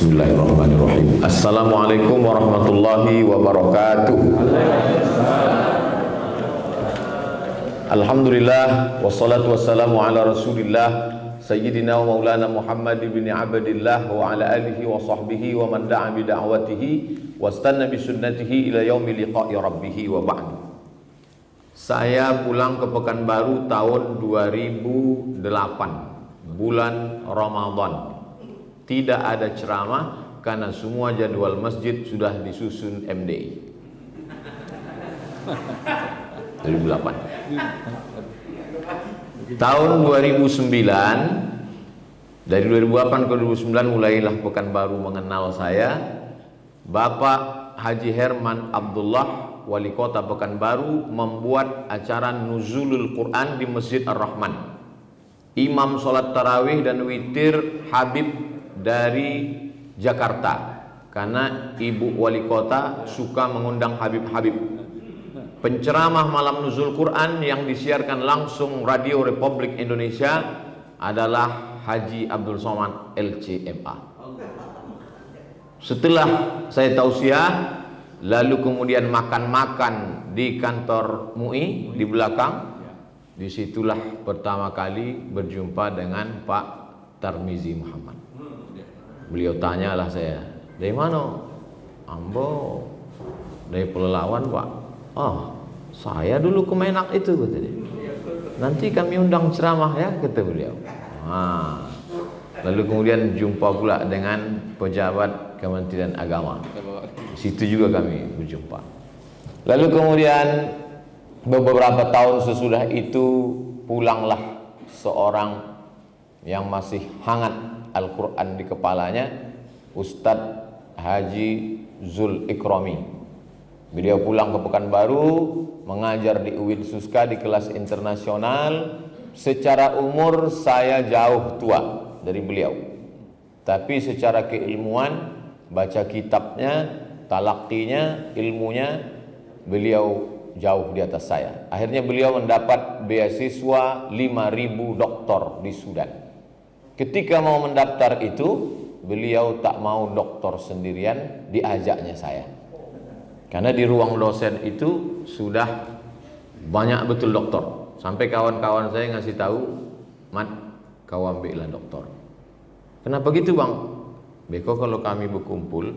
Bismillahirrahmanirrahim. Assalamualaikum warahmatullahi wabarakatuh. Alhamdulillah wassalatu wassalamu ala Rasulillah Sayyidina wa Maulana Muhammad ibn Abdillah wa ala alihi wa sahbihi wa man da'a bi da'watihi wastanna bi sunnatihi ila yaumi liqa'i rabbih wa ba'du. Saya pulang ke Pekanbaru tahun 2008, bulan Ramadan. Tidak ada ceramah karena semua jadwal masjid sudah disusun MDI. 2008. Tahun 2009, dari 2008 ke 2009 mulailah Pekanbaru mengenal saya. Bapak Haji Herman Abdullah, wali kota Pekanbaru, membuat acara Nuzulul Quran di Masjid Ar-Rahman. Imam sholat tarawih dan witir Habib dari Jakarta, karena ibu wali kota suka mengundang Habib-Habib. Penceramah malam Nuzul Quran yang disiarkan langsung Radio Republik Indonesia adalah Haji Abdul Somad LCMA. Setelah saya tausiah, lalu kemudian makan-makan di kantor MUI di belakang. Disitulah pertama kali berjumpa dengan Pak Tarmizi Muhammad. Beliau tanyalah saya, dari mana? Ambo, dari Pelalawan Pak. Oh, saya dulu Kemenak itu, kata dia. Nanti kami undang ceramah ya, kata beliau. Lalu kemudian jumpa pula dengan pejabat Kementerian Agama. Di situ juga kami berjumpa. Lalu kemudian beberapa tahun sesudah itu pulanglah seorang yang masih hangat Al-Quran di kepalanya, Ustadz Haji Zul Ikrami. Beliau pulang ke Pekanbaru, mengajar di UIN Suska di kelas internasional. Secara umur saya jauh tua dari beliau, tapi secara keilmuan, baca kitabnya, talakkinya, ilmunya, beliau jauh di atas saya. Akhirnya beliau mendapat beasiswa 5.000 doktor di Sudan. Ketika mau mendaftar itu, beliau tak mau doktor sendirian, diajaknya saya. Karena di ruang dosen itu sudah banyak betul doktor. Sampai kawan-kawan saya ngasih tahu, Mat, kau ambillah doktor. Kenapa gitu bang? Beko kalau kami berkumpul,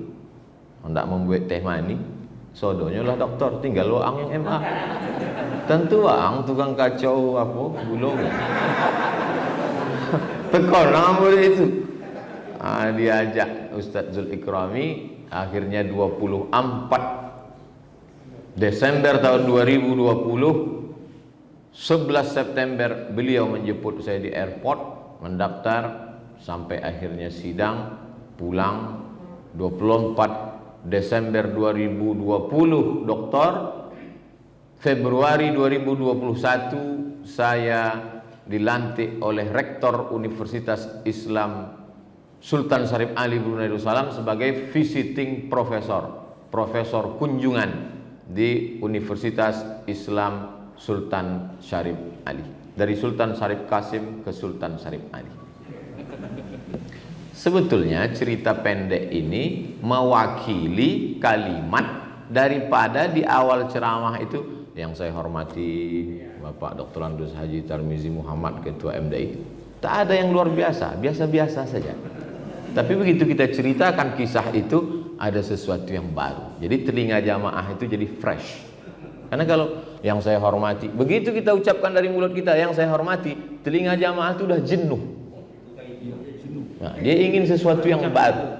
hendak membuat teh manis, sodonya lah doktor, tinggal loang yang MA. Tentu ang tukang kacau apa gulung. Tekor nama itu. Diajak Ustadz Zul Ikrami. Akhirnya 24 Desember tahun 2020, 11 September beliau menjemput saya di airport, mendaftar sampai akhirnya sidang, pulang 24 Desember 2020 doktor. Februari 2021 saya dilantik oleh Rektor Universitas Islam Sultan Syarif Ali Brunei Darussalam sebagai visiting professor, profesor kunjungan di Universitas Islam Sultan Syarif Ali. Dari Sultan Syarif Kasim ke Sultan Syarif Ali. Sebetulnya cerita pendek ini mewakili kalimat daripada di awal ceramah itu, yang saya hormati Bapak Dr. Andus Haji Tarmizi Muhammad, Ketua MDI. Tak ada yang luar biasa, biasa-biasa saja. Tapi begitu kita ceritakan kisah itu, ada sesuatu yang baru. Jadi telinga jamaah itu jadi fresh. Karena kalau yang saya hormati, begitu kita ucapkan dari mulut kita, yang saya hormati, telinga jamaah itu udah jenuh. Nah, dia ingin sesuatu yang baru.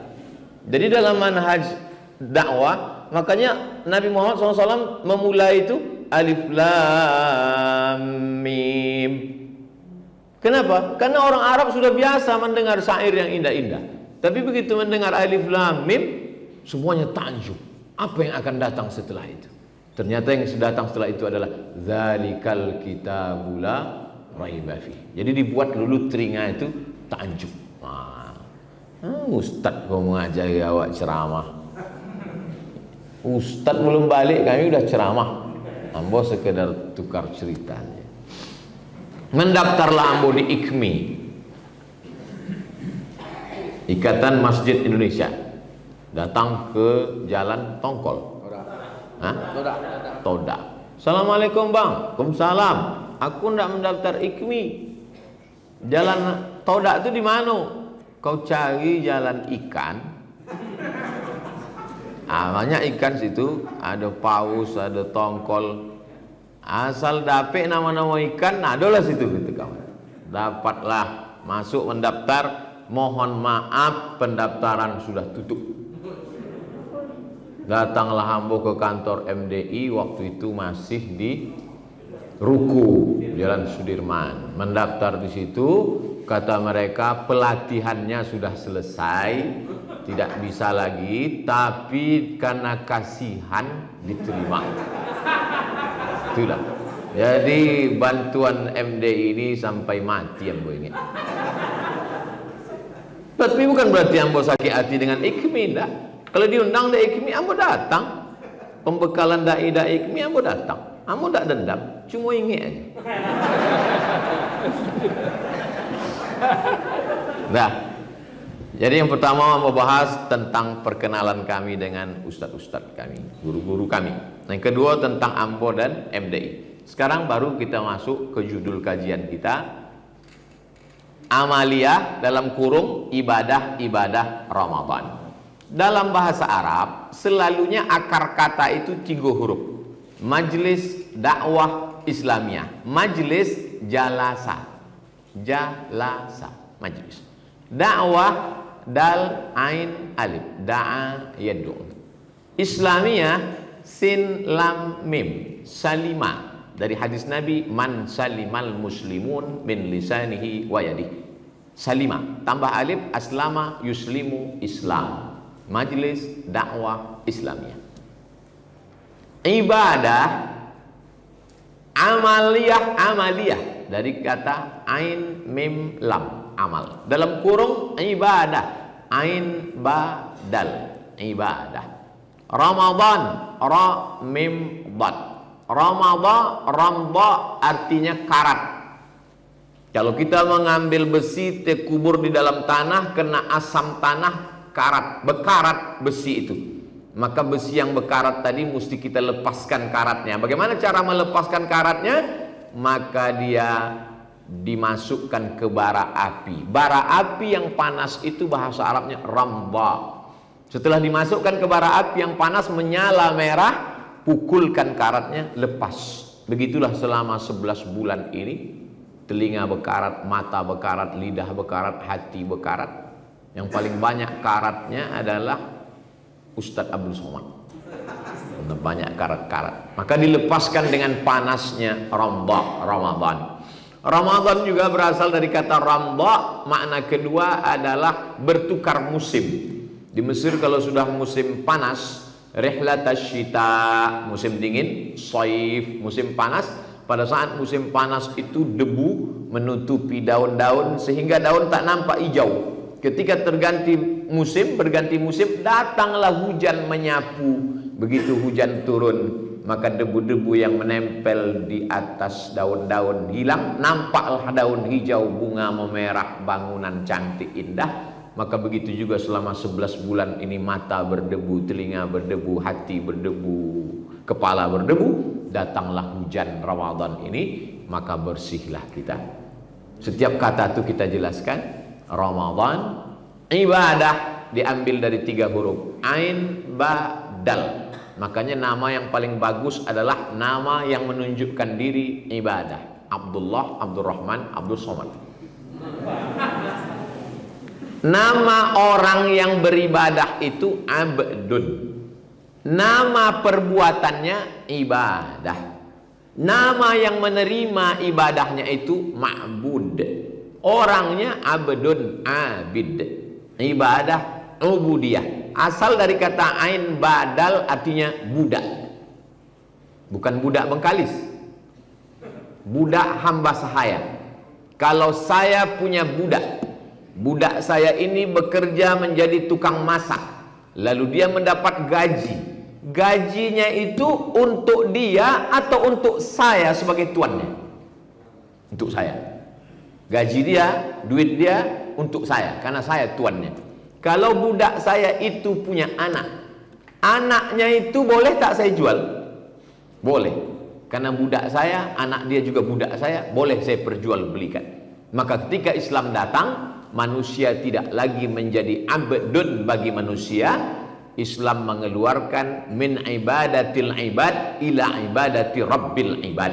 Jadi dalam manhaj dakwah, makanya Nabi Muhammad SAW memulai itu Alif Lam Mim. Kenapa? Karena orang Arab sudah biasa mendengar syair yang indah-indah. Tapi begitu mendengar Alif Lam Mim, semuanya takjub. Apa yang akan datang setelah itu? Ternyata yang datang setelah itu adalah Dzalikal kitabul la raiba fi. Jadi dibuat lulu telinga itu takjub. Ustadz kau mengajari awak ceramah. Ustadz belum balik, kami udah ceramah. Ambo sekedar tukar ceritanya. Mendaftarlah ambo di IKMI. Ikatan Masjid Indonesia datang ke Jalan Tongkol. Hah? Toda. Assalamualaikum bang. Waalaikumsalam. Aku ndak mendaftar IKMI. Jalan Toda itu di mana? Kau cari jalan ikan. Banyak ikan situ. Ada paus, ada tongkol. Asal dapet nama-nama ikan, adalah situ gitu kawan. Dapatlah masuk mendaftar. Mohon maaf, pendaftaran sudah tutup. Datanglah hamba ke kantor MDI, waktu itu masih di Ruku, Jalan Sudirman. Mendaftar di situ, kata mereka pelatihannya sudah selesai, tidak bisa lagi, tapi karena kasihan diterima. Itulah. Jadi bantuan MDI ini sampai mati yang gue ingat. Tapi bukan berarti ambo sakit hati dengan IKMI, enggak. Kalau diundang dari IKMI, ambo datang. Pembekalan dai IKMI, ambo datang. Ambo enggak dendam, cuma ingat aja. Nah, jadi yang pertama ambo bahas tentang perkenalan kami dengan ustadz-ustadz kami, guru-guru kami. Yang kedua tentang ambo dan MDI. Sekarang baru kita masuk ke judul kajian kita. Amaliyah dalam kurung ibadah-ibadah Ramadan. Dalam bahasa Arab selalunya akar kata itu 3 huruf. Majlis dakwah Islamiyah. Majlis jalasa. Jalasa. Majlis. Dakwah dal ain alif. Da'a yad'u. Islamiyah sin lam mim. Salima. Dari hadis Nabi, man salimal muslimun min lisanihi wa yadihi. Salima tambah alif, aslama yuslimu Islam. Majlis dakwah Islamiyah. Ibadah amaliyah dari kata ain mim lam, amal. Dalam kurung ibadah, ain ba dal, ibadah. Ramadan, ra mim dad. Ramadha, ramdha artinya karat. Kalau kita mengambil besi, terkubur di dalam tanah, kena asam tanah, karat, bekarat besi itu. Maka besi yang bekarat tadi mesti kita lepaskan karatnya. Bagaimana cara melepaskan karatnya? Maka dia dimasukkan ke bara api. Bara api yang panas itu bahasa Arabnya ramdha. Setelah dimasukkan ke bara api yang panas menyala merah, pukulkan karatnya, lepas. Begitulah selama 11 bulan ini. Telinga bekarat, mata bekarat, lidah bekarat, hati bekarat. Yang paling banyak karatnya adalah Ustadz Abdul Somad. Banyak karat-karat. Maka dilepaskan dengan panasnya Ramadan. Ramadan juga berasal dari kata ramdha. Makna kedua adalah bertukar musim. Di Mesir kalau sudah musim panas, rihlatasyita, musim dingin, saif, musim panas. Pada saat musim panas itu debu menutupi daun-daun sehingga daun tak nampak hijau. Ketika berganti musim, datanglah hujan menyapu. Begitu hujan turun, maka debu-debu yang menempel di atas daun-daun hilang, nampaklah daun hijau, bunga memerah, bangunan cantik indah. Maka begitu juga selama 11 bulan ini mata berdebu, telinga berdebu, hati berdebu, kepala berdebu. Datanglah hujan Ramadan ini, maka bersihlah kita. Setiap kata itu kita jelaskan. Ramadan, ibadah diambil dari 3 huruf. Ain, ba, dal. Makanya nama yang paling bagus adalah nama yang menunjukkan diri ibadah. Abdullah, Abdurrahman, Abdul Somad. Nama orang yang beribadah itu abdun. Nama perbuatannya ibadah. Nama yang menerima ibadahnya itu ma'bud. Orangnya abdun, abid. Ibadah, ubudiyah. Asal dari kata ain badal artinya budak. Bukan budak Bengkalis. Budak hamba sahaya. Kalau saya punya budak, budak saya ini bekerja menjadi tukang masak, lalu dia mendapat gaji. Gajinya itu untuk dia atau untuk saya sebagai tuannya? Untuk saya. Gaji dia, duit dia untuk saya, karena saya tuannya. Kalau budak saya itu punya anak, anaknya itu boleh tak saya jual? Boleh. Karena budak saya, anak dia juga budak saya, boleh saya perjualbelikan. Maka ketika Islam datang, manusia tidak lagi menjadi abdun bagi manusia. Islam mengeluarkan min ibadatil ibad ila ibadati rabbil ibad.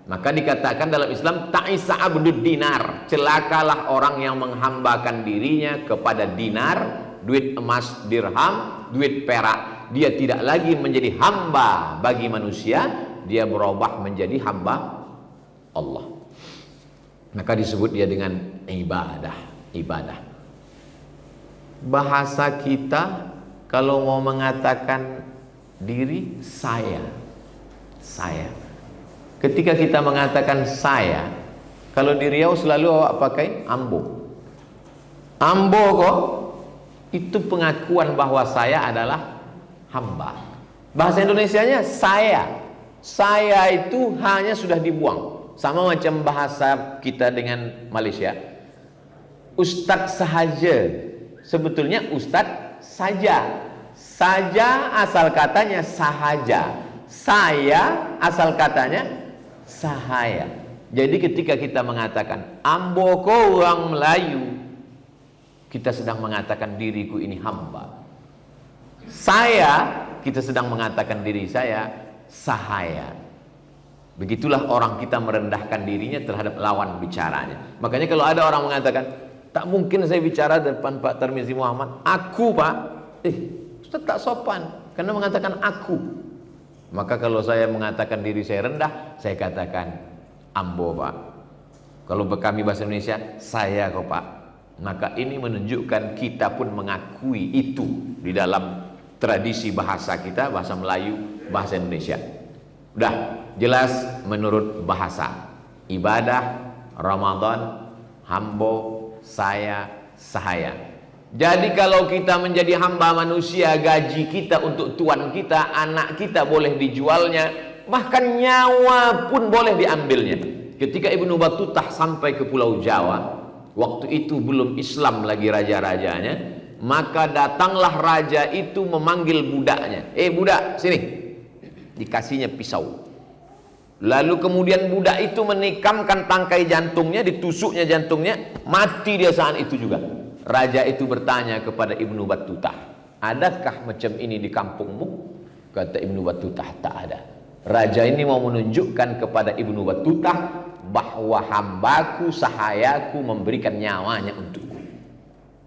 Maka dikatakan dalam Islam, ta'isa abdud dinar, celakalah orang yang menghambakan dirinya kepada dinar, duit emas, dirham, duit perak. Dia tidak lagi menjadi hamba bagi manusia, dia berubah menjadi hamba Allah. Maka disebut dia dengan ibadah. Bahasa kita kalau mau mengatakan diri saya. Ketika kita mengatakan saya, kalau di Riau selalu awak pakai ambo. Ambo kok itu pengakuan bahwa saya adalah hamba. Bahasa Indonesianya saya. Saya itu hanya sudah dibuang. Sama macam bahasa kita dengan Malaysia. Ustadz sahaja. Sebetulnya ustadz saja. Saja asal katanya sahaja. Saya asal katanya sahaya. Jadi ketika kita mengatakan amboko orang Melayu, kita sedang mengatakan diriku ini hamba. Saya, kita sedang mengatakan diri saya sahaya. Begitulah orang kita merendahkan dirinya terhadap lawan bicaranya. Makanya kalau ada orang mengatakan, tak mungkin saya bicara depan Pak Tarmizi Muhammad, aku Pak, Ustaz tak sopan karena mengatakan aku. Maka kalau saya mengatakan diri saya rendah, saya katakan ambo Pak. Kalau kami bahasa Indonesia, saya kok Pak. Maka ini menunjukkan kita pun mengakui itu di dalam tradisi bahasa kita, bahasa Melayu, bahasa Indonesia. Udah jelas menurut bahasa. Ibadah, Ramadan, hambo, saya, sahaya. Jadi kalau kita menjadi hamba manusia, gaji kita untuk tuan kita, anak kita boleh dijualnya, bahkan nyawa pun boleh diambilnya. Ketika Ibnu Battutah sampai ke Pulau Jawa, waktu itu belum Islam lagi raja-rajanya, maka datanglah raja itu memanggil budaknya. Budak, sini. Dikasihnya pisau. Lalu kemudian budak itu menikamkan tangkai jantungnya, ditusuknya jantungnya, mati dia saat itu juga. Raja itu bertanya kepada Ibnu Battutah, adakah macam ini di kampungmu? Kata Ibnu Battutah, tak ada. Raja ini mau menunjukkan kepada Ibnu Battutah bahwa hambaku, sahayaku memberikan nyawanya untukku.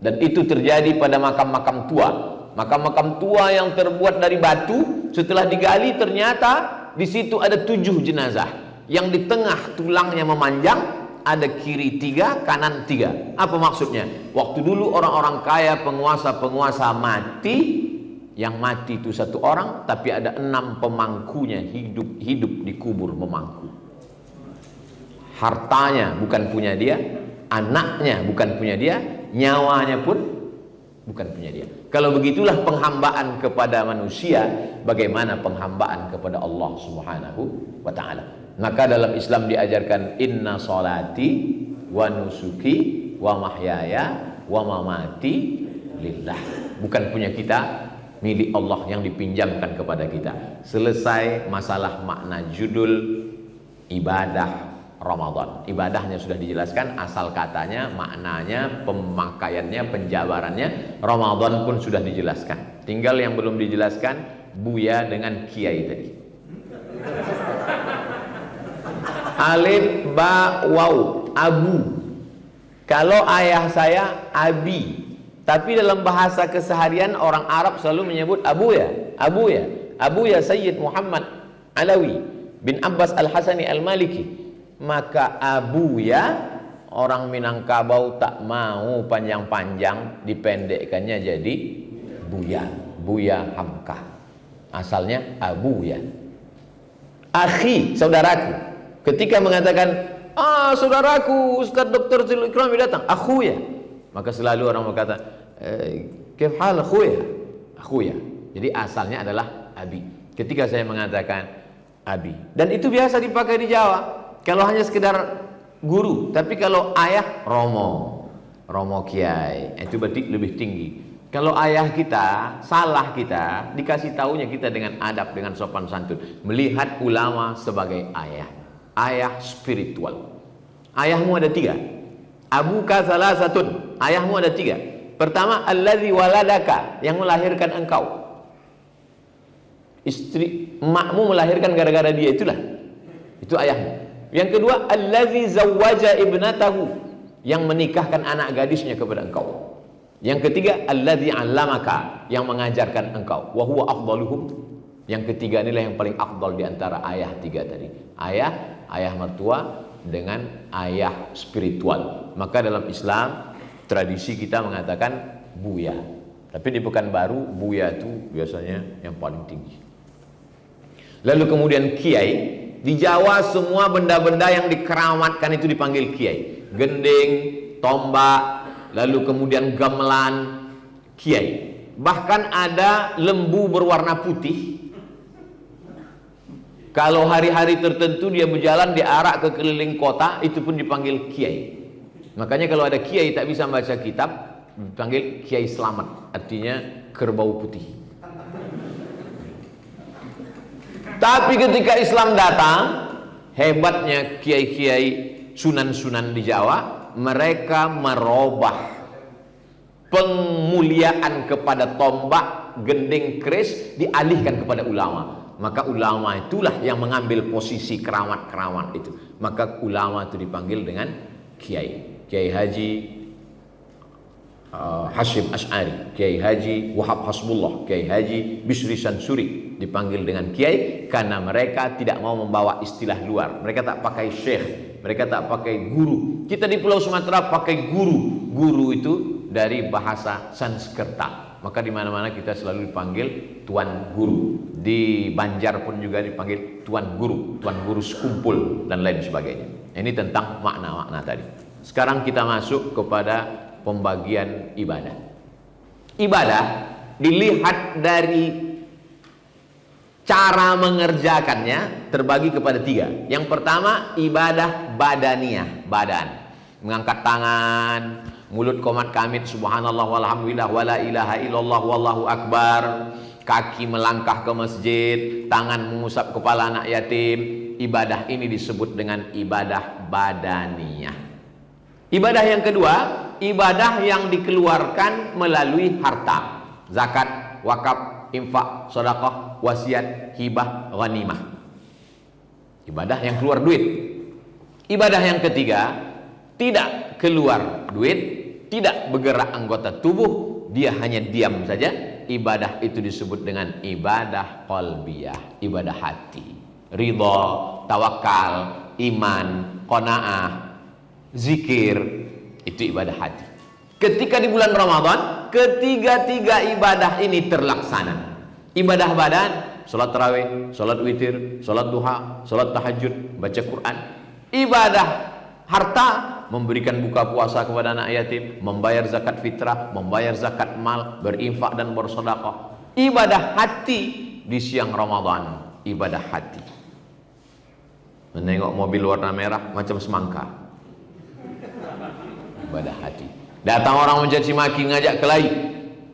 Dan itu terjadi pada makam-makam tua. Makam-makam tua yang terbuat dari batu, setelah digali ternyata di situ ada 7 jenazah. Yang di tengah tulangnya memanjang, ada kiri 3, kanan 3. Apa maksudnya? Waktu dulu orang-orang kaya, penguasa-penguasa mati, yang mati itu 1 orang, tapi ada 6 pemangkunya hidup dikubur memangku. Hartanya bukan punya dia, anaknya bukan punya dia, nyawanya pun bukan punya dia. Kalau begitulah penghambaan kepada manusia, bagaimana penghambaan kepada Allah Subhanahu wa ta'ala. Maka dalam Islam diajarkan inna salati wa nusuki wa mahyaya wa mamati lillah. Bukan punya kita, milik Allah yang dipinjamkan kepada kita. Selesai masalah makna judul ibadah Ramadan. Ibadahnya sudah dijelaskan, asal katanya, maknanya, pemakaiannya, penjabarannya. Ramadan pun sudah dijelaskan. Tinggal yang belum dijelaskan Buya dengan Kiai tadi. Alif, ba, waw, abu. Kalau ayah saya abi, tapi dalam bahasa keseharian orang Arab selalu menyebut Abuya. Abuya Sayyid Muhammad Alawi bin Abbas Al-Hasani Al-Maliki. Maka Abuya, orang Minangkabau tak mau panjang-panjang, dipendekkannya jadi Buya Hamka. Asalnya Abuya. Akhi, saudaraku. Ketika mengatakan, saudaraku Ustaz Dr. Zul Ikram datang, akhuya. Maka selalu orang berkata, kif hal akhuya. Jadi asalnya adalah abi. Ketika saya mengatakan abi, dan itu biasa dipakai di Jawa. Kalau hanya sekedar guru, tapi kalau ayah Romo Kiai, itu berarti lebih tinggi. Kalau ayah kita, salah kita, dikasih taunya kita dengan adab, dengan sopan santun. Melihat ulama sebagai ayah. Ayah spiritual. Ayahmu ada 3. Abuka salah satun. Ayahmu ada 3. Pertama, alladzi waladaka, yang melahirkan engkau. Istri, emakmu melahirkan gara-gara dia, itulah. Itu ayahmu. Yang kedua, alladzi zawwaja ibnatahu, yang menikahkan anak gadisnya kepada engkau. Yang ketiga, alladzi 'allamaka, yang mengajarkan engkau. Wa huwa afdaluhum. Yang ketiga inilah yang paling afdal di antara ayah 3 tadi. Ayah mertua dengan ayah spiritual. Maka dalam Islam tradisi kita mengatakan buya. Tapi di Pekanbaru buya itu biasanya yang paling tinggi. Lalu kemudian kiai. Di Jawa semua benda-benda yang dikeramatkan itu dipanggil kiai. Gending, tombak, lalu kemudian gamelan, kiai. Bahkan ada lembu berwarna putih. Kalau hari-hari tertentu dia berjalan, diarak ke keliling kota, itu pun dipanggil kiai. Makanya kalau ada kiai tak bisa baca kitab, dipanggil kiai selamat, artinya kerbau putih. Tapi ketika Islam datang, hebatnya kiai-kiai sunan-sunan di Jawa, mereka merubah pemuliaan kepada tombak, gending, keris dialihkan kepada ulama. Maka ulama itulah yang mengambil posisi keramat-keramat itu. Maka ulama itu dipanggil dengan kiai. Kiai Haji Hashim Ash'ari, Kiai Haji Wahab Hasbullah, Kiai Haji Bisri Sansuri dipanggil dengan kiai karena mereka tidak mau membawa istilah luar. Mereka tak pakai syekh, mereka tak pakai guru. Kita di Pulau Sumatera pakai guru. Guru itu dari bahasa Sanskerta. Maka di mana-mana kita selalu dipanggil tuan guru. Di Banjar pun juga dipanggil tuan guru sekumpul dan lain sebagainya. Ini tentang makna-makna tadi. Sekarang kita masuk kepada pembagian ibadah. Ibadah dilihat dari cara mengerjakannya terbagi kepada 3. Yang pertama ibadah badaniyah, badan. Mengangkat tangan, mulut qomat kamit subhanallah walhamdulillah wala ilaha illallah wallahu akbar. Kaki melangkah ke masjid, tangan mengusap kepala anak yatim. Ibadah ini disebut dengan ibadah badaniyah. Ibadah yang kedua, ibadah yang dikeluarkan melalui harta. Zakat, wakaf, infak, sedekah, wasiat, hibah, ghanimah. Ibadah yang keluar duit. Ibadah yang ketiga, tidak keluar duit, tidak bergerak anggota tubuh, dia hanya diam saja. Ibadah itu disebut dengan ibadah qalbiyah, ibadah hati. Ridha, tawakal, iman, qanaah, zikir, itu ibadah hati. Ketika di bulan Ramadan, ketiga-tiga ibadah ini terlaksana. Ibadah badan, sholat tarawih, sholat witir, sholat duha, sholat tahajud, baca Quran. Ibadah harta, memberikan buka puasa kepada anak yatim, membayar zakat fitrah, membayar zakat mal, berinfak dan bersedekah. Ibadah hati di siang Ramadan, ibadah hati. Menengok mobil warna merah macam semangka, ibadah hati. Datang orang mencaci maki, ngajak kelahi.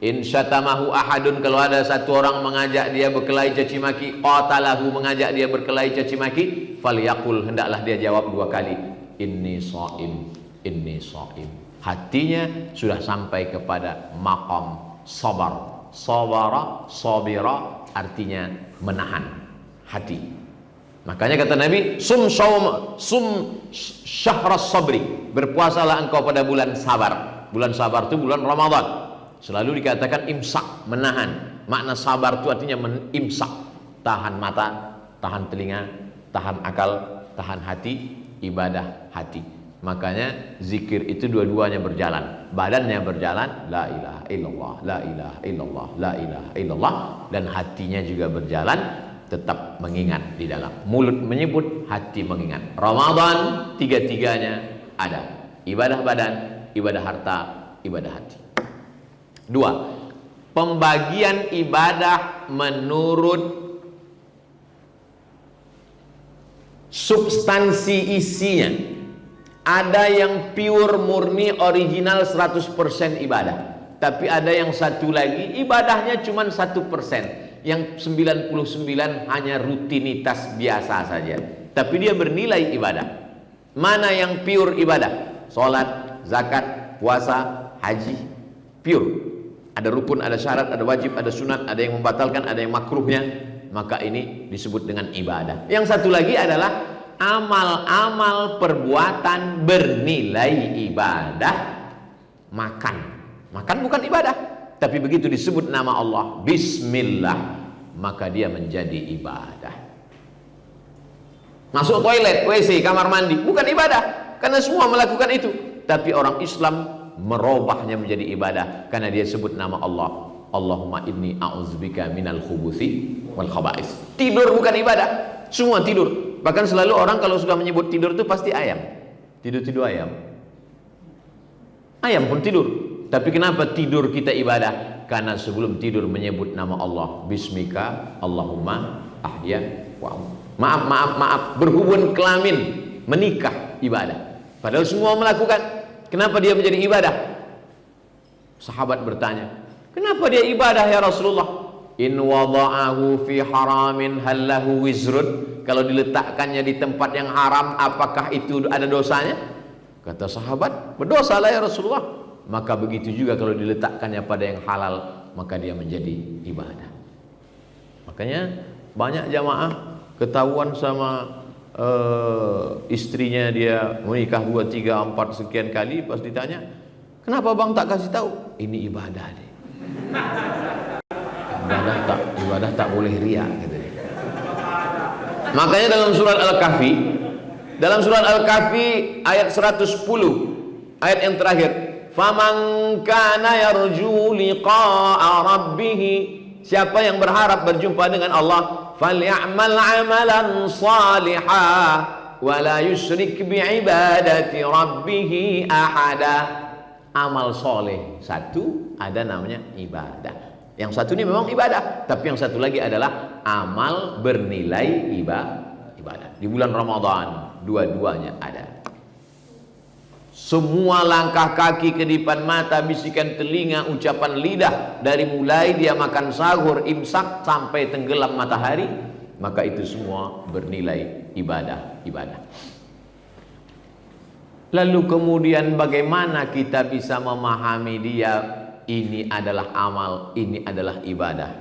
In syatamahu ahadun, kalau ada satu orang mengajak dia berkelahi caci maki, qatalahu, mengajak dia berkelahi caci maki, falyaqul, hendaklah dia jawab 2 kali, inni shaim, inni shaim. Hatinya sudah sampai kepada maqam sabar. Sabara, sabira, artinya menahan hati. Makanya kata Nabi, sum syahras sabri, berpuasalah engkau pada bulan sabar. Bulan sabar itu bulan Ramadan. Selalu dikatakan imsak, menahan. Makna sabar itu artinya imsak, tahan mata, tahan telinga, tahan akal, tahan hati, ibadah hati. Makanya zikir itu dua-duanya berjalan. Badannya berjalan, la ilaha illallah, la ilaha illallah, la ilaha illallah, dan hatinya juga berjalan, tetap mengingat di dalam. Mulut menyebut, hati mengingat. Ramadan tiga-tiganya ada. Ibadah badan, ibadah harta, ibadah hati. 2. Pembagian ibadah menurut substansi isinya. Ada yang pure, murni, original 100% ibadah. Tapi ada yang satu lagi ibadahnya cuma 1%, yang 99 hanya rutinitas biasa saja, tapi dia bernilai ibadah. Mana yang pure ibadah? Sholat, zakat, puasa, haji, pure. Ada rukun, ada syarat, ada wajib, ada sunat, ada yang membatalkan, ada yang makruhnya. Maka ini disebut dengan ibadah. Yang satu lagi adalah amal-amal perbuatan bernilai ibadah. Makan bukan ibadah, tapi begitu disebut nama Allah, bismillah, maka dia menjadi ibadah. Masuk toilet, WC, kamar mandi, bukan ibadah, karena semua melakukan itu. Tapi orang Islam merubahnya menjadi ibadah karena dia sebut nama Allah. Allahumma inni a'udzubika minal khubuthi wal khaba'is. Tidur bukan ibadah, semua tidur. Bahkan selalu orang kalau sudah menyebut tidur itu pasti ayam. Tidur ayam. Ayam pun tidur. Tapi kenapa tidur kita ibadah? Karena sebelum tidur menyebut nama Allah. Bismika Allahumma ahya wa maaf, berhubung kelamin, menikah, ibadah. Padahal semua melakukan. Kenapa dia menjadi ibadah? Sahabat bertanya, kenapa dia ibadah ya Rasulullah? In wada'ahu fi haramin hallahu wizrun. Kalau diletakkannya di tempat yang haram, apakah itu ada dosanya? Kata sahabat, berdosalah ya Rasulullah. Maka begitu juga kalau diletakkannya pada yang halal, maka dia menjadi ibadah. Makanya banyak jamaah ketahuan sama istrinya, dia menikah 2, 3, 4 sekian kali, pas ditanya, kenapa bang tak kasih tahu? Ini ibadah deh. Ibadah tak boleh riya gitu. Makanya dalam surat Al-Kahfi ayat 110, ayat yang terakhir, faman kana yarju liqa'a rabbih, siapa yang berharap berjumpa dengan Allah, falyamal amalan salihah wa la yusyrik bi'ibadati rabbih ahada. Amal soleh satu, ada namanya ibadah. Yang satu ini memang ibadah, tapi yang satu lagi adalah amal bernilai ibadah. Di bulan Ramadan dua-duanya ada. Semua langkah kaki, kedipan mata, bisikan telinga, ucapan lidah, dari mulai dia makan sahur, imsak sampai tenggelam matahari, maka itu semua bernilai ibadah. Lalu kemudian bagaimana kita bisa memahami dia? Ini adalah amal, ini adalah ibadah.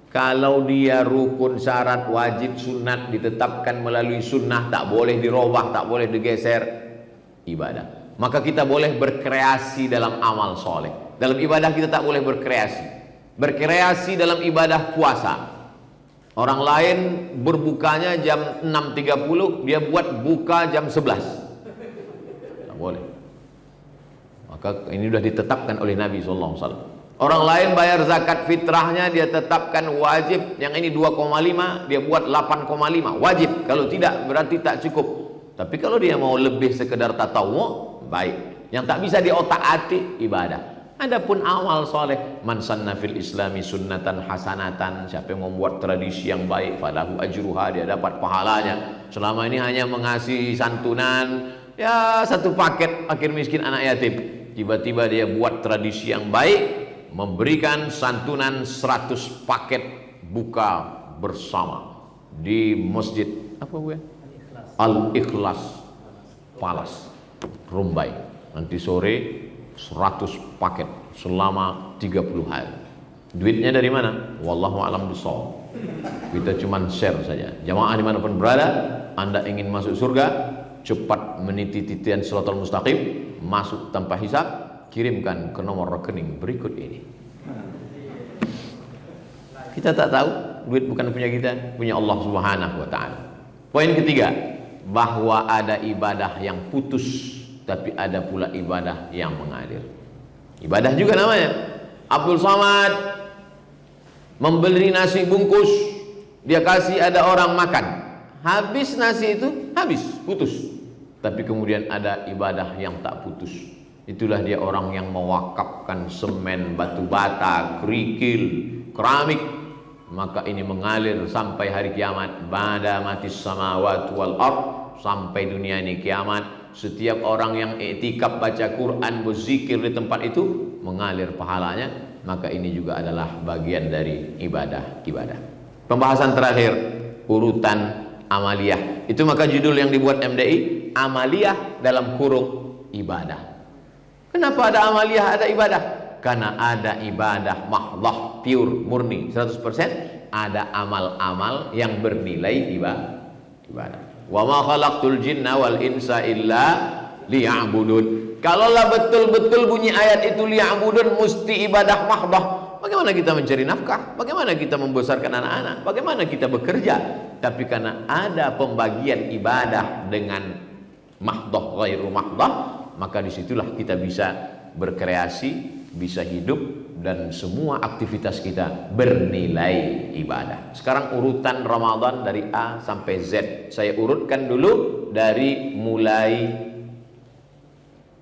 Kalau dia rukun, syarat, wajib, sunat ditetapkan melalui sunnah, tak boleh dirubah, tak boleh digeser, ibadah. Maka kita boleh berkreasi dalam amal soleh. Dalam ibadah kita tak boleh berkreasi. Berkreasi dalam ibadah puasa. Orang lain berbukanya jam 6.30, dia buat buka jam 11. Tak boleh. Maka ini sudah ditetapkan oleh Nabi SAW. Orang lain bayar zakat fitrahnya, dia tetapkan wajib, yang ini 2,5, dia buat 8,5 wajib. Kalau tidak berarti tak cukup. Tapi kalau dia mau lebih sekedar tatawu, baik. Yang tak bisa di otak-atik, ibadah. Adapun amal soleh, man sanna fil islami sunnatan hasanatan, siapa yang membuat tradisi yang baik, falahu ajruha, dia dapat pahalanya. Selama ini hanya mengasihi santunan, ya satu paket fakir miskin anak yatim. Tiba-tiba dia buat tradisi yang baik, memberikan santunan 100 paket buka bersama di masjid apa gue? Al-Ikhlas Palace, Rumbai. Nanti sore 100 paket selama 30 hari. Duitnya dari mana? Wallahu a'lam bishawab. Kita cuman share saja. Jamaah dimanapun berada, Anda ingin masuk surga, cepat meniti titian Shiratal Mustaqim, masuk tanpa hisab, kirimkan ke nomor rekening berikut ini. Kita tak tahu, duit bukan punya kita, punya Allah Subhanahu wa taala. Poin ketiga, bahwa ada ibadah yang putus, tapi ada pula ibadah yang mengalir. Ibadah juga namanya. Abdul Somad membeli nasi bungkus, dia kasih ada orang makan, habis nasi itu, habis, putus. Tapi kemudian ada ibadah yang tak putus. Itulah dia orang yang mewakafkan semen, batu bata, kerikil, keramik, maka ini mengalir sampai hari kiamat. Ba'da matis samawati wal ard, sampai dunia ini kiamat. Setiap orang yang iktikaf baca Quran, berzikir di tempat itu mengalir pahalanya, maka ini juga adalah bagian dari ibadah. Pembahasan terakhir, urutan amaliyah. Itu maka judul yang dibuat MDI, amaliyah dalam kurung ibadah. Kenapa ada amaliyah, ada ibadah? Karena ada ibadah mahdhah, pure, murni, 100%. Ada amal-amal yang bernilai ibadah. Wa ma khalaqtul jinna wal insa illa liya'budun. Kalaulah betul-betul bunyi ayat itu liya'budun, mesti ibadah mahdhah, bagaimana kita mencari nafkah? Bagaimana kita membesarkan anak-anak? Bagaimana kita bekerja? Tapi karena ada pembagian ibadah dengan mahdhah, ghairu mahdhah, maka disitulah kita bisa berkreasi, bisa hidup, dan semua aktivitas kita bernilai ibadah. Sekarang urutan Ramadan dari A sampai Z. Saya urutkan dulu dari mulai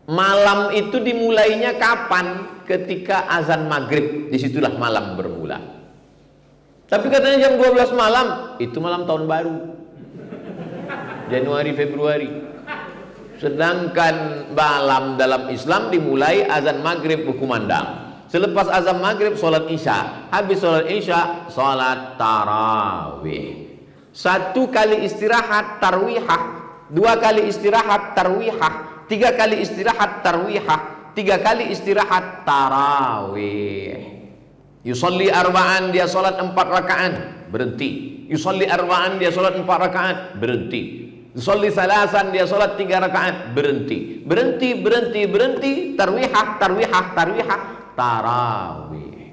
malam itu. Dimulainya kapan? Ketika azan maghrib, disitulah malam bermula. Tapi katanya jam 12 malam, itu malam tahun baru, Januari Februari. Sedangkan malam dalam Islam dimulai azan maghrib berkumandang. Selepas azan maghrib sholat isya, habis sholat isya sholat tarawih. 1 kali istirahat tarwihah, 2 kali istirahat tarwihah, 3 kali istirahat tarwihah, 3 kali istirahat tarawih. Yusolli arba'an, dia sholat 4 rakaat, berhenti. Yusolli arba'an, dia sholat 4 rakaat, berhenti. Yusolli salasan, dia sholat 3 rakaat, berhenti. Berhenti, tarwihah, tarawih.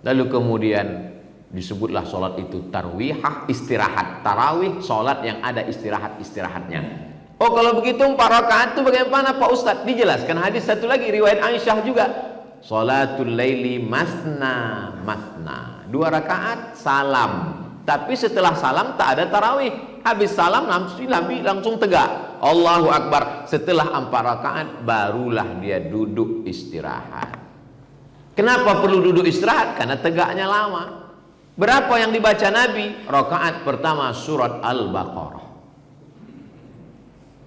Lalu kemudian disebutlah sholat itu tarwihah, istirahat. Tarawih, sholat yang ada istirahatnya. Oh, kalau begitu 4 rakaat itu bagaimana Pak Ustadz? Dijelaskan hadis satu lagi, riwayat Aisyah juga. Sholatul laili masna 2 rakaat salam. Tapi setelah salam tak ada tarawih. Habis salam Nabi langsung tegak, Allahu Akbar. Setelah 4 rakaat barulah dia duduk istirahat. Kenapa perlu duduk istirahat? Karena tegaknya lama. Berapa yang dibaca Nabi? Rakaat pertama surat Al-Baqarah.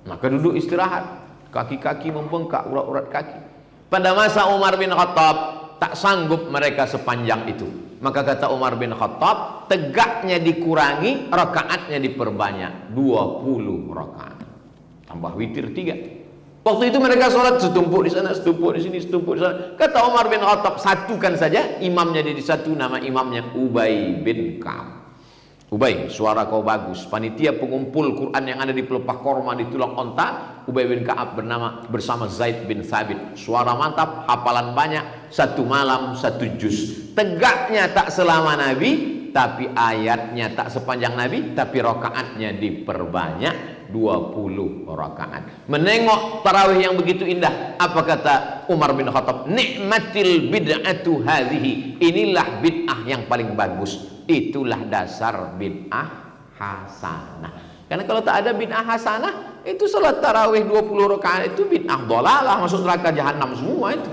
Maka duduk istirahat, kaki-kaki membengkak, urat-urat kaki. Pada masa Umar bin Khattab tak sanggup mereka sepanjang itu. Maka kata Umar bin Khattab, tegaknya dikurangi, rakaatnya diperbanyak, 20 rakaat. Tambah witir 3. Waktu itu mereka sholat setumpuk di sana, setumpuk di sini, setumpuk di sana. Kata Umar bin Khattab, satukan saja, imamnya jadi satu, nama imamnya Ubay bin Ka'ab. Ubay, suara kau bagus. Panitia pengumpul Quran yang ada di pelepah korma, di tulang onta. Ubay bin Ka'ab bersama Zaid bin Thabit. Suara mantap, hafalan banyak, 1 malam 1 juz. Tegaknya tak selama Nabi, tapi ayatnya tak sepanjang Nabi, tapi rakaatnya diperbanyak, 20 rakaat. Menengok tarawih yang begitu indah, apa kata Umar bin Khattab? Nikmatil bid'atu hadhihi. Inilah bid'ah yang paling bagus. Itulah dasar bid'ah hasanah. Karena kalau tak ada bid'ah hasanah, itu salat tarawih 20 rakaat itu bid'ah dhalalah, masuk neraka jahanam semua itu.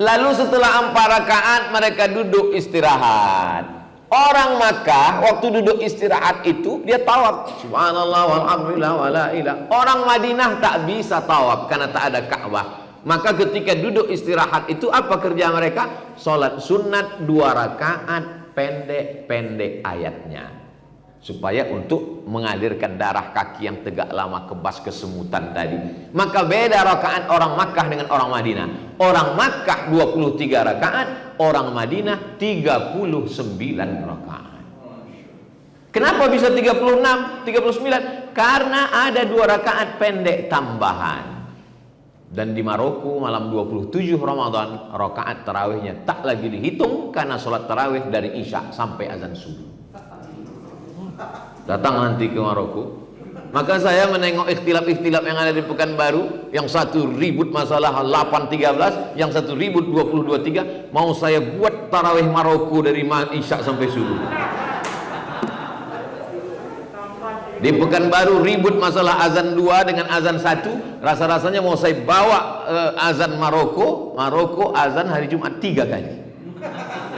Lalu setelah 4 rakaat mereka duduk istirahat. Orang Makkah waktu duduk istirahat itu dia tawaf, subhanallah walhamdulillah wala ilah. Orang Madinah tak bisa tawaf karena tak ada Ka'bah. Maka ketika duduk istirahat itu apa kerja mereka? Sholat sunat 2 rakaat, pendek-pendek ayatnya, supaya untuk mengalirkan darah kaki yang tegak lama, kebas kesemutan tadi. Maka beda rakaat orang Makkah dengan orang Madinah. Orang Makkah 23 rakaat, orang Madinah 39 rakaat. Kenapa bisa 36, 39? Karena ada 2 rakaat pendek tambahan. Dan di Maroko malam 27 Ramadan, rakaat tarawihnya tak lagi dihitung karena sholat tarawih dari Isya sampai azan subuh. Datang nanti ke Maroko, maka saya menengok ikhtilaf-ikhtilaf yang ada di Pekanbaru. Yang satu ribut masalah 8.13, yang satu ribut 22.3. Mau saya buat tarawih Maroko dari Isya sampai subuh. Di Pekanbaru ribut masalah azan 2 dengan azan 1. Rasa-rasanya mau saya bawa azan Maroko azan hari Jumat 3 kali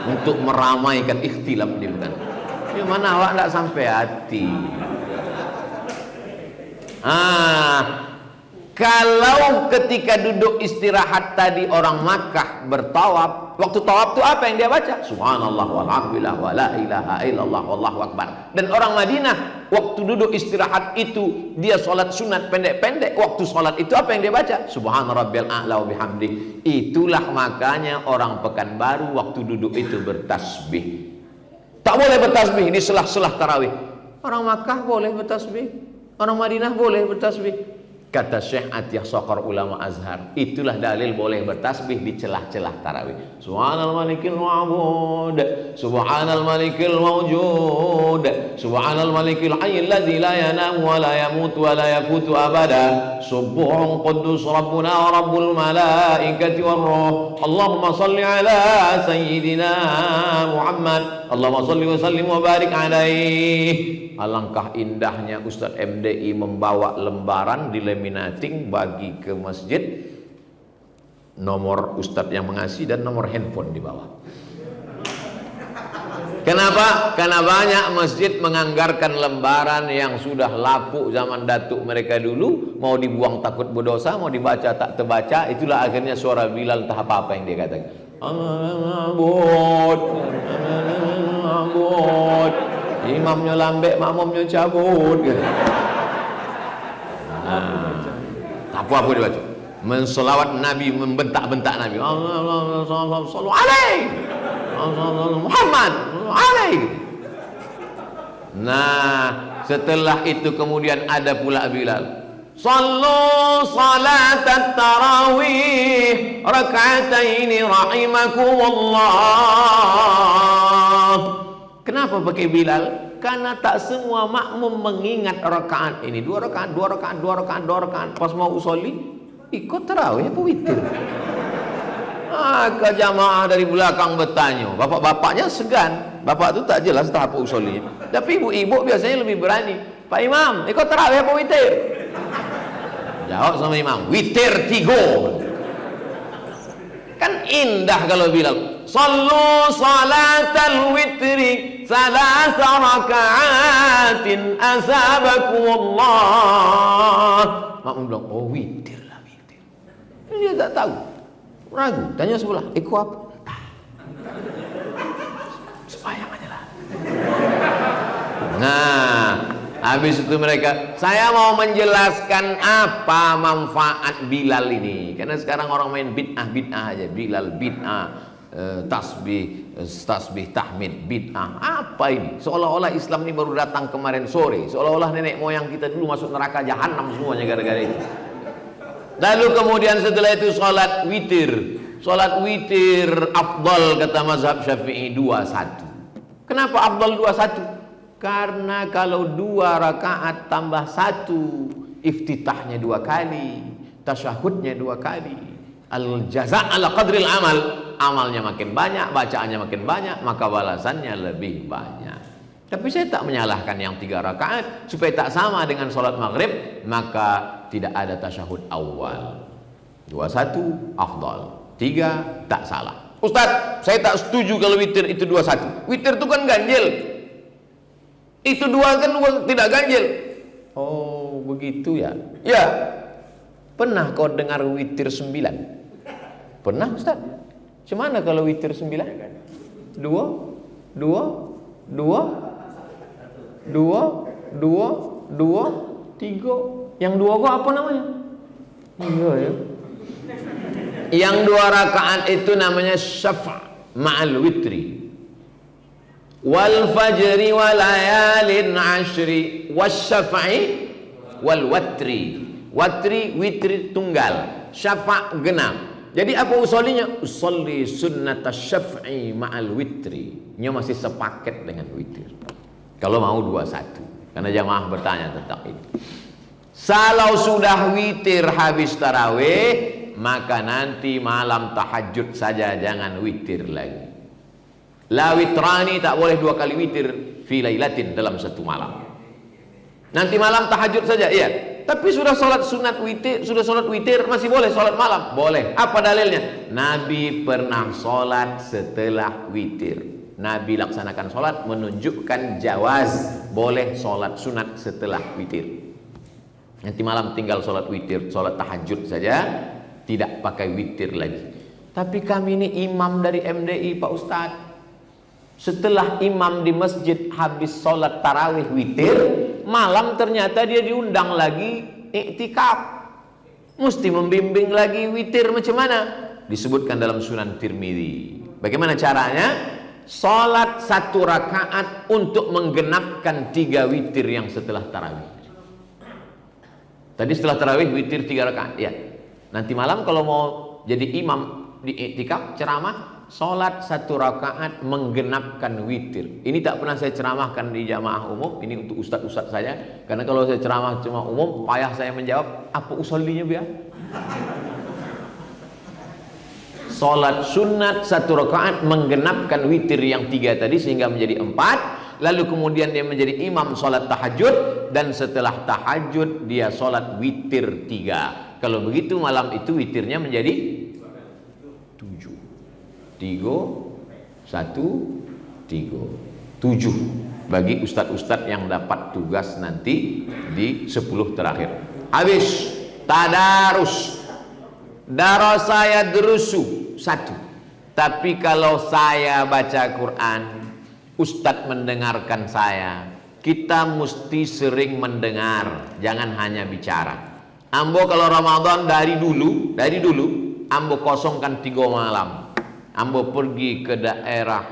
untuk meramaikan ikhtilaf di Pekanbaru. Mana awak tidak sampai hati. Kalau ketika duduk istirahat tadi orang Makkah bertawaf, waktu tawaf itu apa yang dia baca? Subhanallah walhamdulillah wa la ilaha illallah wallahu akbar. Dan orang Madinah waktu duduk istirahat itu dia sholat sunat pendek-pendek. Waktu sholat itu apa yang dia baca? Subhana rabbiyal a'la wa bihamdi. Itulah makanya orang Pekanbaru waktu duduk itu bertasbih. Tak boleh bertasbih di selah-selah tarawih. Orang Makkah boleh bertasbih, orang Madinah boleh bertasbih. Kata Syekh Atiyah Sokor ulama Azhar, itulah dalil boleh bertasbih di celah-celah tarawih. Subhanal malikil ma'bud, subhanal malikil mawjud, subhanal malikil hayyil ladzi la yanamu wa la yamutu wa la yafutu abada, subuhun quddus rabbuna wa rabbul malaikati war ruh. Allahumma salli ala sayyidina Muhammad, Allahumma salli wa sallim wa barik alaihi. Alangkah indahnya Ustadz MDI membawa lembaran dilaminating bagi ke masjid, nomor Ustadz yang mengasih dan nomor handphone di bawah. Kenapa? Karena banyak masjid menganggarkan lembaran yang sudah lapuk zaman datuk mereka dulu, mau dibuang takut berdosa, mau dibaca tak terbaca. Itulah akhirnya suara Bilal entah apa yang dia katakan. Imamnya lambek, makmumnya cabut gitu. Apa-apa dia baca. Mensolawat Nabi, membentak-bentak Nabi. Allah sallallahu alaihi Muhammad alaihi. Nah, setelah itu kemudian ada pula Bilal. Sallu salatat tarawih raka'ataini rahimakumullah. Kenapa pakai Bilal? Karena tak semua makmum mengingat rakaat ini. 2 rakaat, 2 rakaat, 2 rakaat, 2 rakaat. Pas mau usolli, ikut tarawih apa witir? Ke jamaah dari belakang bertanya. Bapak-bapaknya segan. Bapak itu tak jelas tak apa usolli. Tapi ibu-ibu biasanya lebih berani. Pak Imam, ikut tarawih apa witir? Jawab sama imam, witir 3. Kan indah kalau Bilal. Sallu salatal witri salasa raka'atin asabakumullah. Makmum bilang, oh witir lah witir. Dia tak tahu, ragu, tanya sebelah, ikut apa? Entah. Sembahyang aja lah. Nah, habis itu mereka, saya mau menjelaskan apa manfaat Bilal ini. Karena sekarang orang main bid'ah aja. Bilal bid'ah, tasbih tahmid bid'ah. Apa ini? Seolah-olah Islam ini baru datang kemarin sore. Seolah-olah nenek moyang kita dulu masuk neraka jahanam semuanya gara-gara itu. Lalu kemudian setelah itu sholat witir. Sholat witir afdal kata mazhab Syafi'i 21. Kenapa afdal 21? Karena kalau 2 rakaat tambah 1, iftitahnya 2 kali, tasyahudnya 2 kali, al jaza ala qadril amal, amalnya makin banyak, bacaannya makin banyak, maka balasannya lebih banyak. Tapi saya tak menyalahkan yang 3 rakaat supaya tak sama dengan sholat maghrib, maka tidak ada tasyahud awal. 21 afdal, 3 tak salah. Ustaz, saya tak setuju kalau witir itu 21. Witir itu kan ganjil. Itu 2 kan tidak ganjil. Oh begitu ya. Ya. Pernah kau dengar witir 9? Pernah Ustaz? Cemana kalau witir 9? 2 2 2 2 2 2 3. Yang 2 kok apa namanya? Iya ya. Yang 2 rakaat itu namanya syafa' ma'al witri. Wal fajri wa layalin ashri wasyafa'i wal watri. Watri witri tunggal, syafa' genap. Jadi apa usollinya? Usolli sunnata syaf'i ma'al witri. Nya masih sepaket dengan witir. Kalau mau 21. Karena jamaah bertanya tentang itu. Kalau sudah witir habis tarawih, maka nanti malam tahajud saja, jangan witir lagi. La witrani, tak boleh 2 kali witir fi lailatin, dalam 1 malam. Nanti malam tahajud saja, iya. Tapi sudah sholat sunat witir, sudah sholat witir, masih boleh sholat malam? Boleh. Apa dalilnya? Nabi pernah sholat setelah witir. Nabi laksanakan sholat menunjukkan jawaz boleh sholat sunat setelah witir. Nanti malam tinggal sholat witir, sholat tahajud saja, tidak pakai witir lagi. Tapi kami ini imam dari MDI Pak Ustadz, setelah imam di masjid habis sholat tarawih witir, malam ternyata dia diundang lagi iktikaf, mesti membimbing lagi witir macam mana? Disebutkan dalam Sunan Tirmidzi. Bagaimana caranya? Sholat 1 rakaat untuk menggenapkan 3 witir yang setelah tarawih. Tadi setelah tarawih witir 3 rakaat, ya. Nanti malam kalau mau jadi imam di iktikaf ceramah, sholat 1 rakaat menggenapkan witir. Ini tak pernah saya ceramahkan di jamaah umum. Ini untuk ustadz-ustadz saja. Karena kalau saya ceramah cuma umum, payah saya menjawab apa usollinya biar. Sholat sunat 1 rakaat menggenapkan witir yang 3 tadi sehingga menjadi 4. Lalu kemudian dia menjadi imam sholat tahajud, dan setelah tahajud dia sholat witir 3. Kalau begitu malam itu witirnya menjadi 7. 3, 1, 3, 7 bagi ustadz-ustadz yang dapat tugas nanti di 10 terakhir. Habis tadarus, darasaya durusu 1. Tapi kalau saya baca Quran, ustadz mendengarkan saya, kita mesti sering mendengar, jangan hanya bicara. Ambo kalau Ramadan dari dulu ambo kosongkan 3 malam. Ambo pergi ke daerah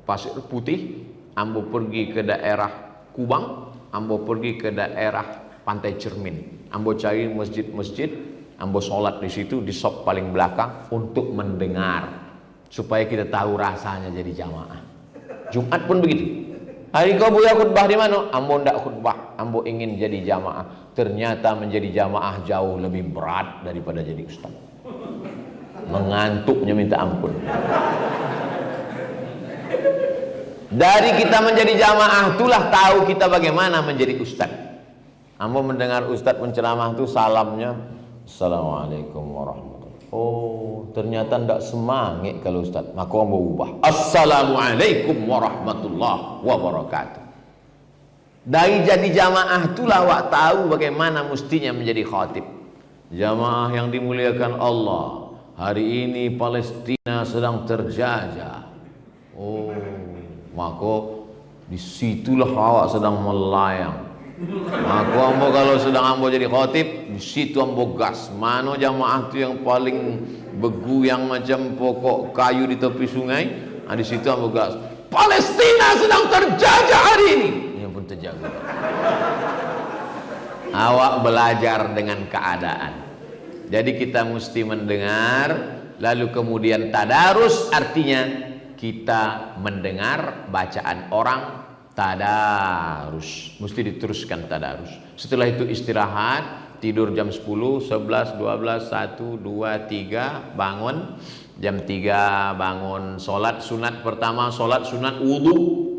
Pasir Putih, ambo pergi ke daerah Kubang, ambo pergi ke daerah Pantai Cermin. Ambo cari masjid-masjid, ambo sholat di situ di sop paling belakang untuk mendengar, supaya kita tahu rasanya jadi jamaah. Jumat pun begitu. Hari kau buya khutbah di mana? Ambo ndak khutbah, ambo ingin jadi jamaah. Ternyata menjadi jamaah jauh lebih berat daripada jadi ustaz. Mengantuknya minta ampun. Dari kita menjadi jamaah itulah tahu kita bagaimana menjadi ustaz. Ambo mendengar ustaz menceramah itu salamnya Assalamualaikum warahmatullahi. Oh, ternyata ndak semangat kalau ustaz. Maka ambo ubah. Assalamualaikum warahmatullahi wabarakatuh. Dari jadi jamaah itulah wak tahu bagaimana mestinya menjadi khatib. Jamaah yang dimuliakan Allah, hari ini Palestina sedang terjajah. Oh, maka disitulah awak sedang melayang. Maka ambo kalau sedang ambo jadi khatib, di situ ambo gas. Mana jamaah itu yang paling begu yang macam pokok kayu di tepi sungai? Nah, di situ ambo gas. Palestina sedang terjajah hari ini. Pun terjaga. Awak belajar dengan keadaan. Jadi kita mesti mendengar, lalu kemudian tadarus, artinya kita mendengar bacaan orang, tadarus. Mesti diteruskan tadarus. Setelah itu istirahat, tidur jam 10, 11, 12, 1, 2, 3, bangun. Jam 3 bangun, sholat sunat pertama, sholat sunat wudu.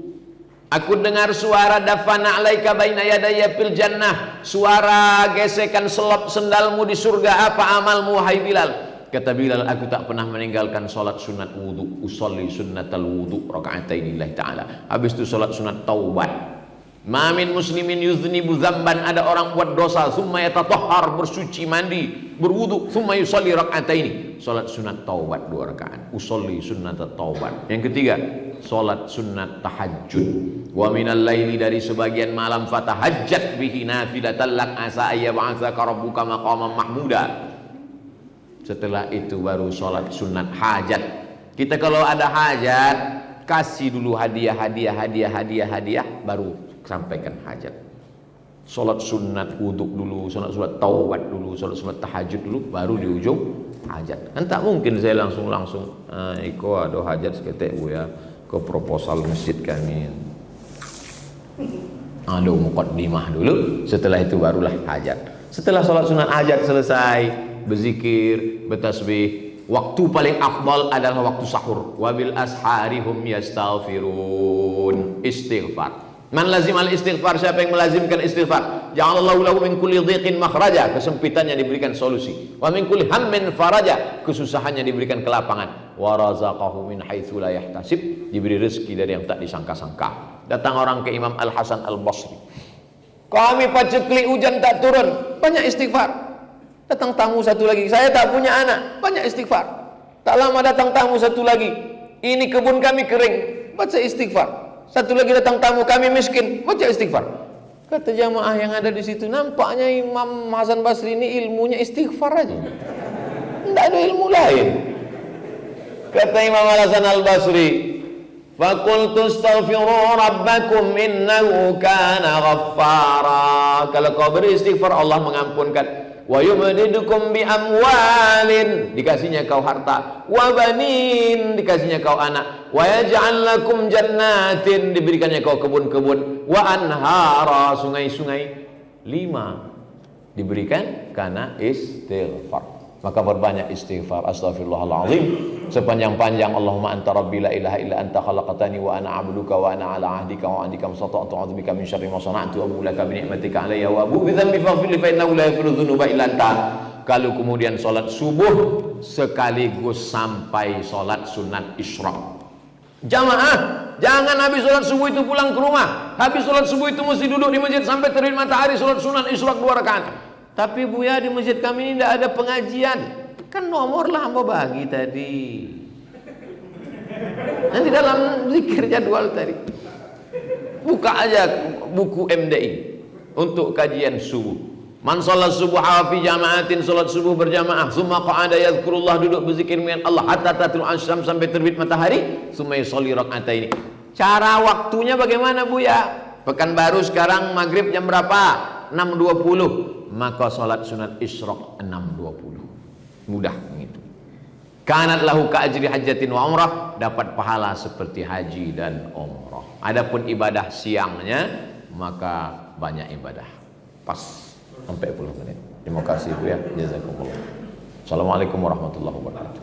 Aku dengar suara dafana alaika baina yadaya fil jannah, suara gesekan selop sendalmu di surga. Apa amalmu wahai Bilal? Kata Bilal, aku tak pernah meninggalkan solat sunat wudu. Usolli sunnatal wudu raka'atain lillahi ta'ala. Habis itu solat sunat taubat. Ma min muslimin yuznibu dzamban, ada orang buat dosa, summa yatatahhar, bersuci mandi, berwudu, summa yusolli raka'ataini, solat sunat taubat 2 rakaat. Usolli sunnatat taubat. Yang ketiga, solat sunat tahajud. Wa minal laili, dari sebagian malam, fatahajjat bihi nafilatan lak asa ayyab'atsaka rabbuka maqaman mahmuda. Setelah itu baru solat sunat hajat. Kita kalau ada hajat, kasih dulu hadiah, baru sampaikan hajat. Solat sunat wuduk dulu, solat taubat dulu, solat sunat tahajud dulu, baru di ujung hajat. Kan tak mungkin saya langsung iko ada hajat seketek bu ya, ke proposal masjid kami. Ada muqaddimah dulu, setelah itu barulah hajat. Setelah solat sunat hajat selesai, berzikir, bertasbih, waktu paling afdal adalah waktu sahur. Wabil ashari hum yastaghfirun, istighfar. Man lazimal istighfar, siapa yang melazimkan istighfar, ja'alallahu lahu min kulli dhiqin makhraja, kesempitannya diberikan solusi. Wa min kulli hammin faraja, kesusahannya diberikan kelapangan. Wa razaqahu min haitsu la yahtasib, diberi rezeki dari yang tak disangka-sangka. Datang orang ke Imam Al Hasan Al Basri. Kami paceklik hujan tak turun, banyak istighfar. Datang tamu satu lagi, saya tak punya anak, banyak istighfar. Tak lama datang tamu satu lagi, ini kebun kami kering, baca istighfar. Satu lagi datang tamu, kami miskin, baca istighfar. Kata jamaah yang ada di situ, nampaknya Imam Hasan Basri ini ilmunya istighfar aja, tidak ada ilmu lain. Kata Imam Hasan Al-Basri, faqultu astaghfiru rabbakum innahu kana ghaffara. Kalau kau beristighfar, Allah mengampunkan. Wa yumdidukum bi amwalin, dikasihnya kau harta, wa banin, dikasihnya kau anak, wa yaj'al lakum jannatin, diberikannya kau kebun-kebun, wa anhara, sungai-sungai. 5 diberikan karena istighfar. Maka berbanyak istighfar. Astaghfirullahaladzim sepanjang-panjang. Allahumma anta rabbi la ilaha illa anta khalaqtani wa ana abduka wa ana ala ahdika wa ahdika masata'tu a'udzubika min syarri ma sana'tu wa abu laka bi ni'matika alayya wa abu bi dhanbi faghfir li fa innahu la yaghfiru dzunuba illa anta. Kalau kemudian salat subuh sekaligus sampai salat sunat isyraq. Jamaah, jangan habis salat subuh itu pulang ke rumah. Habis salat subuh itu mesti duduk di masjid sampai terbit matahari, salat sunat isyraq 2 rakaat. Tapi Buya, di masjid kami ini tidak ada pengajian. Kan nomor lah hamba bagi tadi. Nanti dalam zikir jadwal tadi. Buka aja buku MDI untuk kajian subuh. Man sholat subuh fi jama'atin, sholat subuh berjamaah. Summa qa'ada yadhkurullah, duduk berzikir dengan Allah hatta tatlul asyam, sampai terbit matahari. Summa yusolli raka'ataini. Cara waktunya bagaimana Buya? Pekanbaru sekarang maghrib jam berapa? 6.20. Maka salat sunat isyraq 6.20. Mudah begitu. Kanat lahu ka ajri hajjatin wa umrah, dapat pahala seperti haji dan umrah. Adapun ibadah siangnya maka banyak ibadah. Pas sampai 10 menit. Terima kasih Bu ya. Jazakumullah. Assalamualaikum warahmatullahi wabarakatuh.